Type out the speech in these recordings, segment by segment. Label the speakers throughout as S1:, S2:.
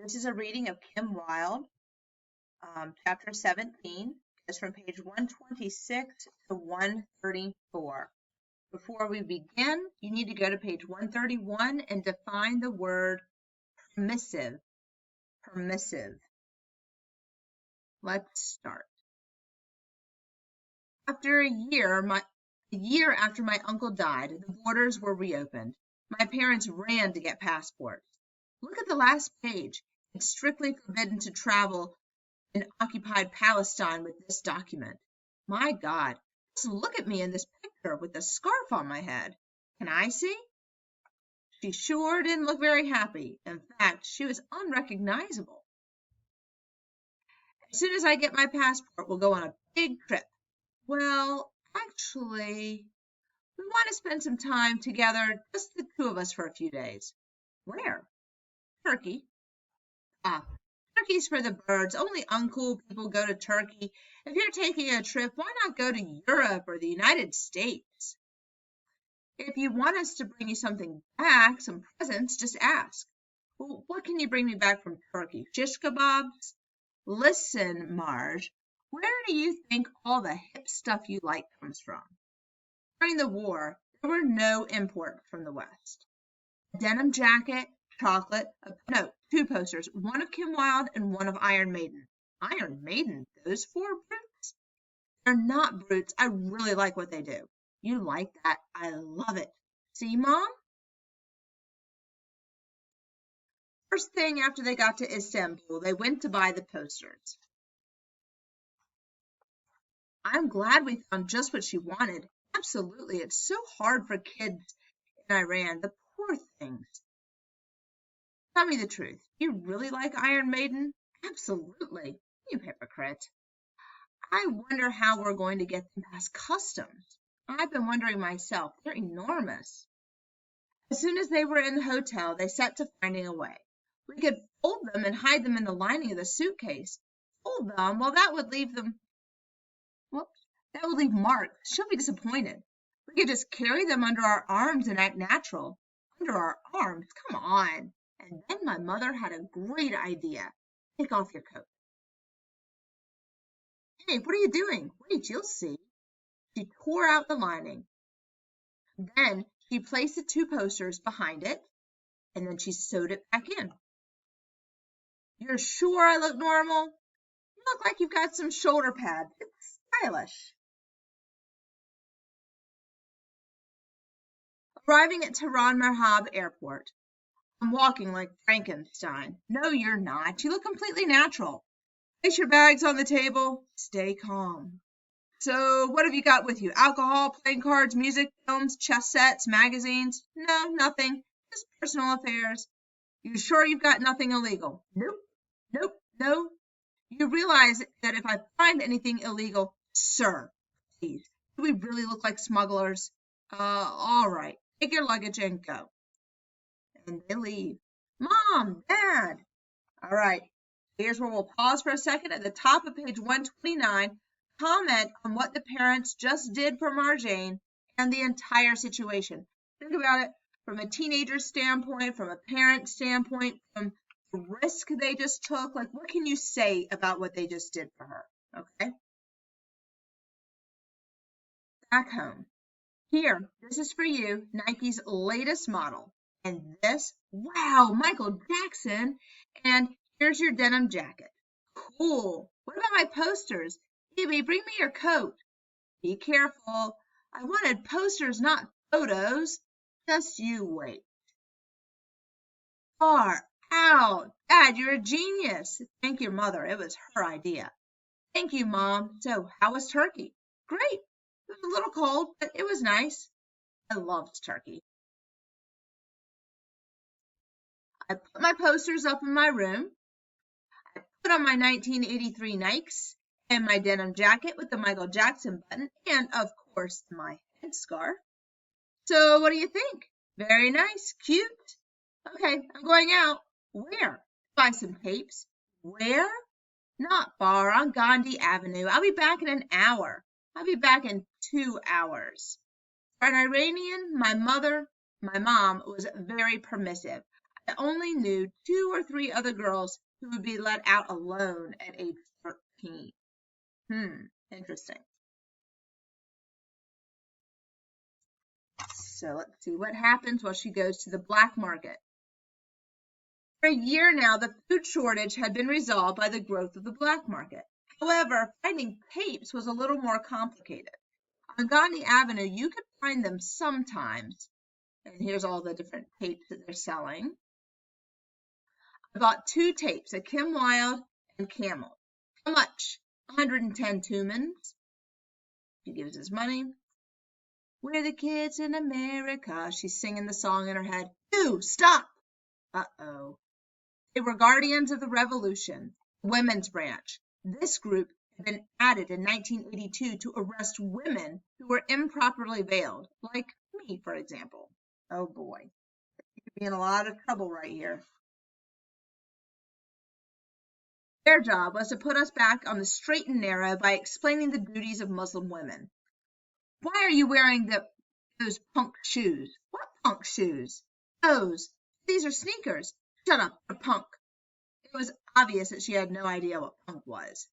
S1: This is a reading of Kim Wilde, chapter 17. It's from page 126 to 134. Before we begin, you need to go to page 131 and define the word permissive. Permissive. Let's start. After a year after my uncle died, the borders were reopened. My parents ran to get passports. Look at the last page. It's strictly forbidden to travel in occupied Palestine with this document. My God, just look at me in this picture with the scarf on my head. Can I see? She sure didn't look very happy. In fact, she was unrecognizable. As soon as I get my passport, we'll go on a big trip. Well, actually, we want to spend some time together, just the two of us for a few days. Where? Turkey. Turkey's for the birds. Only uncool people go to Turkey. If you're taking a trip, why not go to Europe or the United States? If you want us to bring you something back, some presents, just ask. Well, what can you bring me back from Turkey? Shish kebabs? Listen, Marge, where do you think all the hip stuff you like comes from? During the war, there were no imports from the West. A denim jacket, chocolate, two posters, one of Kim Wilde and one of Iron Maiden. Iron Maiden? Those four brutes? They're not brutes. I really like what they do. You like that? I love it. See, Mom? First thing after they got to Istanbul, they went to buy the posters. I'm glad we found just what she wanted. Absolutely. It's so hard for kids in Iran. The poor things. Tell me the truth. You really like Iron Maiden? Absolutely. You hypocrite. I wonder how we're going to get them past customs. I've been wondering myself. They're enormous. As soon as they were in the hotel, they set to finding a way. We could fold them and hide them in the lining of the suitcase. Fold them? Well, that would leave Mark. She'll be disappointed. We could just carry them under our arms and act natural. Under our arms? Come on. And then my mother had a great idea. Take off your coat. Hey, what are you doing? Wait, you'll see. She tore out the lining. Then she placed the two posters behind it, and then she sewed it back in. You're sure I look normal? You look like you've got some shoulder pads. It's stylish. Arriving at Tehran Merhab Airport. I'm walking like Frankenstein. No, you're not. You look completely natural. Place your bags on the table. Stay calm. So, what have you got with you? Alcohol, playing cards, music, films, chess sets, magazines? No, nothing. Just personal affairs. You sure you've got nothing illegal? Nope, no. You realize that if I find anything illegal, sir, please, do we really look like smugglers? All right. Take your luggage and go. And they leave. Mom, Dad. All right. Here's where we'll pause for a second. At the top of page 129, comment on what the parents just did for Marjane and the entire situation. Think about it from a teenager's standpoint, from a parent standpoint, from the risk they just took. Like, what can you say about what they just did for her? Okay. Back home. Here, this is for you, Nike's latest model. And this, wow, Michael Jackson. And here's your denim jacket. Cool. What about my posters? Baby, bring me your coat. Be careful. I wanted posters, not photos. Just you wait. Far out. Dad, you're a genius. Thank your mother. It was her idea. Thank you, Mom. So, how was Turkey? Great. It was a little cold, but it was nice. I loved Turkey. I put my posters up in my room. I put on my 1983 Nikes and my denim jacket with the Michael Jackson button and, of course, my headscarf. So what do you think? Very nice. Cute. Okay, I'm going out. Where? Buy some tapes. Where? Not far, on Gandhi Avenue. I'll be back in an hour. I'll be back in 2 hours. For an Iranian, my mom was very permissive. I only knew 2 or 3 other girls who would be let out alone at age 13. Interesting. So let's see what happens while she goes to the black market. For a year now, the food shortage had been resolved by the growth of the black market. However, finding tapes was a little more complicated. On Gandhi Avenue, you could find them sometimes. And here's all the different tapes that they're selling. I bought 2 tapes, a Kim Wilde and Camel. How much? 110 Tumans. He gives his money. We're the kids in America. She's singing the song in her head. Ew, stop! Uh-oh. They were Guardians of the Revolution, women's branch. This group had been added in 1982 to arrest women who were improperly veiled, like me, for example. Oh boy, you'd be in a lot of trouble right here. Their job was to put us back on the straight and narrow by explaining the duties of Muslim women. Why are you wearing those punk shoes? What punk shoes? These are sneakers. Shut up, you're punk. It was obvious that she had no idea what punk was.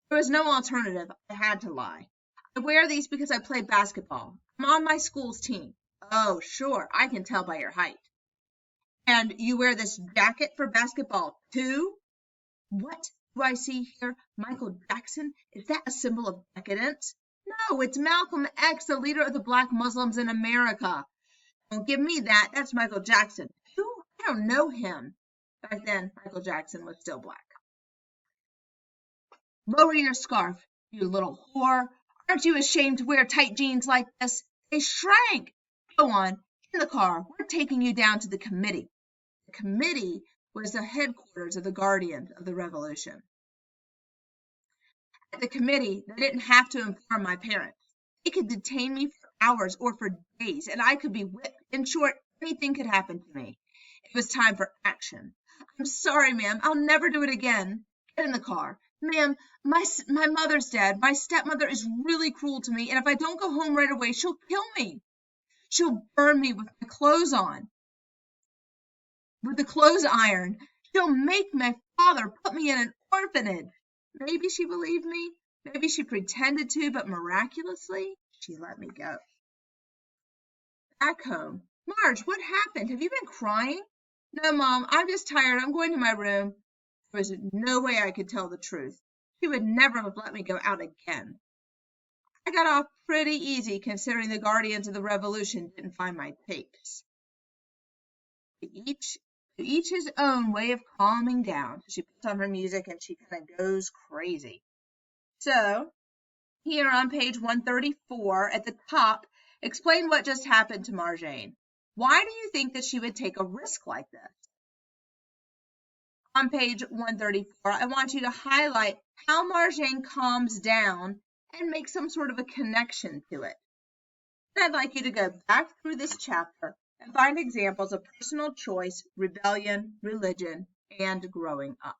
S1: There was no alternative. I had to lie. I wear these because I play basketball. I'm on my school's team. Oh, sure, I can tell by your height. And you wear this jacket for basketball, too? What do I see here? Michael Jackson? Is that a symbol of decadence? No, it's Malcolm X, the leader of the black Muslims in America. Don't give me that. That's Michael Jackson. Who? I don't know him. Back then, Michael Jackson was still black. Lower your scarf, you little whore. Aren't you ashamed to wear tight jeans like this? They shrank. Go on, in the car. We're taking you down to the committee. The committee was the headquarters of the Guardians of the Revolution. At the committee, they didn't have to inform my parents. They could detain me for hours or for days, and I could be whipped. In short, anything could happen to me. It was time for action. I'm sorry, ma'am. I'll never do it again. Get in the car. Ma'am, my mother's dead. My stepmother is really cruel to me, and if I don't go home right away, she'll kill me. She'll burn me with my clothes on, with the clothes iron. She'll make my father put me in an orphanage. Maybe she believed me. Maybe she pretended to, but miraculously, she let me go. Back home. Marge, what happened? Have you been crying? No, Mom, I'm just tired. I'm going to my room. There was no way I could tell the truth. She would never have let me go out again. I got off pretty easy considering the Guardians of the Revolution didn't find my tapes. Each his own way of calming down. She puts on her music and she kind of goes crazy. So, here on page 134 at the top, explain what just happened to Marjane. Why do you think that she would take a risk like this? On page 134, I want you to highlight how Marjane calms down and make some sort of a connection to it. And I'd like you to go back through this chapter and find examples of personal choice, rebellion, religion, and growing up.